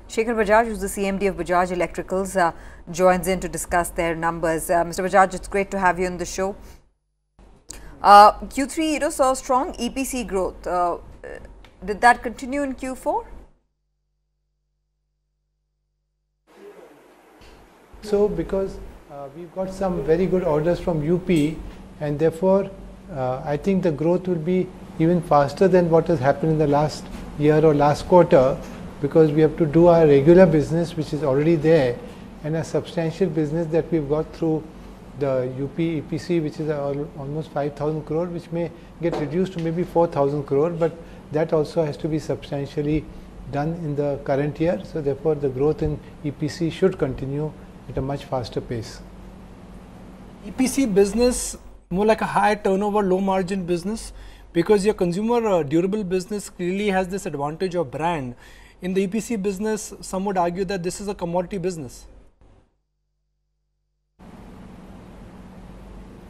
Shekhar Bajaj, who's the CMD of Bajaj Electricals, joins in to discuss their numbers. Mr. Bajaj, it's great to have you on the show. Q3 saw strong EPC growth. Did that continue in Q4? So, because we've got some very good orders from UP, and therefore I think the growth will be even faster than what has happened in the last year or last quarter, because we have to do our regular business which is already there, and a substantial business that we've got through the UP EPC, which is almost 5,000 crore, which may get reduced to maybe 4,000 crore, but that also has to be substantially done in the current year. So therefore the growth in EPC should continue at a much faster pace. EPC business more like a high turnover, low margin business, because your consumer durable business clearly has this advantage of brand. In the EPC business, some would argue that this is a commodity business.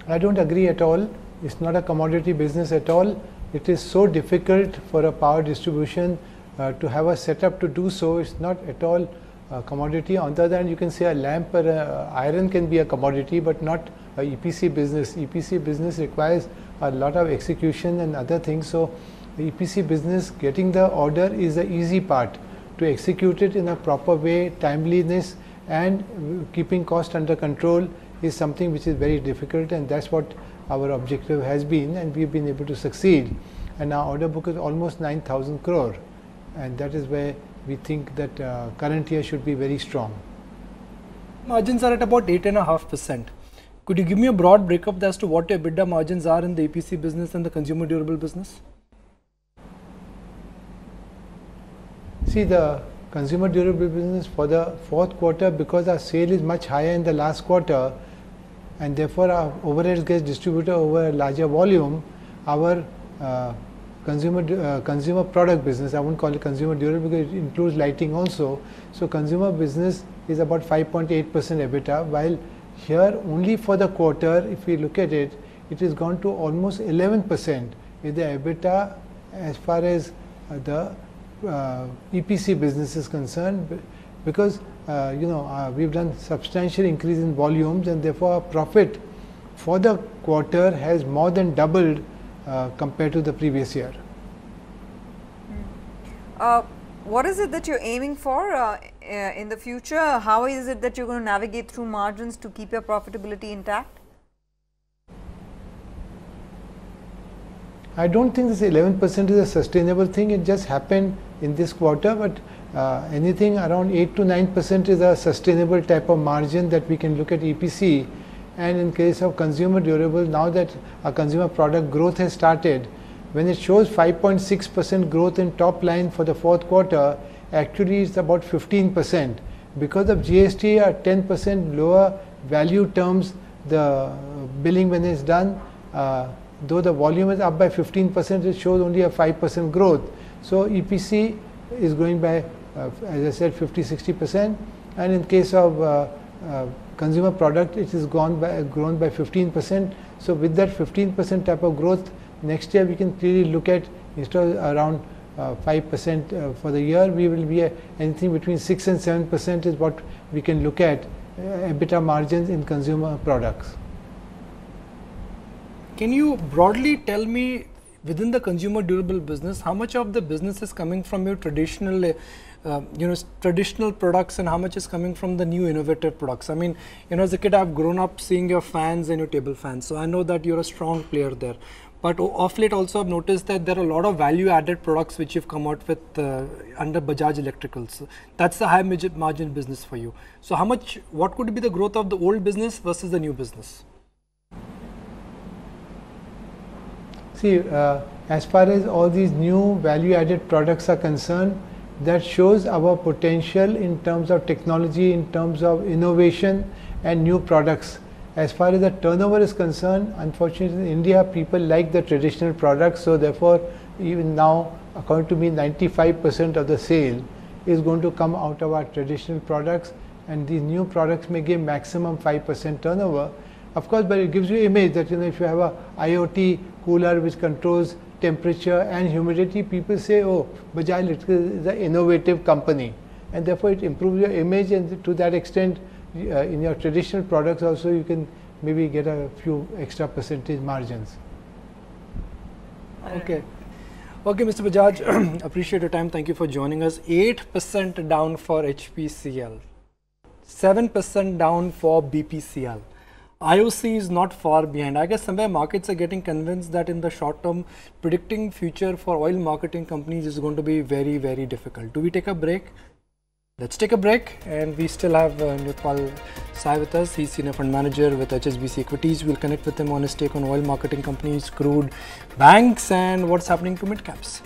I don't agree at all. It's not a commodity business at all. It is so difficult for a power distribution to have a setup to do so. It's not at all a commodity. On the other hand, you can say a lamp or iron can be a commodity, but not a EPC business. EPC business requires a lot of execution and other things. So the EPC business, getting the order is the easy part. To execute it in a proper way, timeliness and keeping cost under control is something which is very difficult, and that's what our objective has been, and we've been able to succeed. And our order book is almost 9,000 crore, and that is where we think that current year should be very strong. Margins are at about 8.5%. Could you give me a broad breakup as to what your EBITDA margins are in the EPC business and the consumer durable business? See, the consumer durable business for the fourth quarter, because our sale is much higher in the last quarter, and therefore our overheads gets distributed over a larger volume, our consumer product business, I won't call it consumer durable because it includes lighting also. So consumer business is about 5.8% EBITDA, while here only for the quarter, if we look at it, it has gone to almost 11% with the EBITDA as far as the EPC business is concerned, because we've done substantial increase in volumes, and therefore our profit for the quarter has more than doubled compared to the previous year. What is it that you're aiming for in the future? How is it that you're going to navigate through margins to keep your profitability intact? I don't think this 11% is a sustainable thing. It just happened in this quarter, but anything around 8 to 9% is a sustainable type of margin that we can look at EPC. And in case of consumer durable, now that our consumer product growth has started, when it shows 5.6% growth in top line for the fourth quarter, actually it's about 15%. Because of GST, a 10% lower value terms, the billing when it's done, though the volume is up by 15%, it shows only a 5% growth. So EPC is growing by, as I said, 50-60%, and in case of consumer product, it is grown by 15%. So with that 15% type of growth, next year we can clearly look at, instead of around 5% for the year, we will be anything between 6 and 7% is what we can look at EBITDA margins in consumer products. Can you broadly tell me, within the consumer durable business, how much of the business is coming from your traditional traditional products, and how much is coming from the new innovative products? I mean, as a kid, I've grown up seeing your fans and your table fans, so I know that you're a strong player there. But off late also, I've noticed that there are a lot of value-added products which you've come out with under Bajaj Electricals. That's the high margin business for you. So what could be the growth of the old business versus the new business? See, as far as all these new value-added products are concerned, that shows our potential in terms of technology, in terms of innovation and new products. As far as the turnover is concerned, unfortunately in India, people like the traditional products, so therefore even now, according to me, 95% of the sale is going to come out of our traditional products, and these new products may give maximum 5% turnover. Of course, but it gives you image that if you have a IoT cooler which controls temperature and humidity, people say, oh, Bajaj Electricals is an innovative company. and therefore it improves your image, and to that extent in your traditional products also you can maybe get a few extra percentage margins. Okay. Okay, Mr. Bajaj, appreciate your time. Thank you for joining us. 8% down for HPCL, 7% down for BPCL. IOC is not far behind. I guess somewhere markets are getting convinced that in the short term, predicting future for oil marketing companies is going to be very, very difficult. Do we take a break? Let's take a break, and we still have Nirpal Sai with us. He's Senior Fund Manager with HSBC Equities. We'll connect with him on his take on oil marketing companies, crude, banks, and what's happening to mid caps.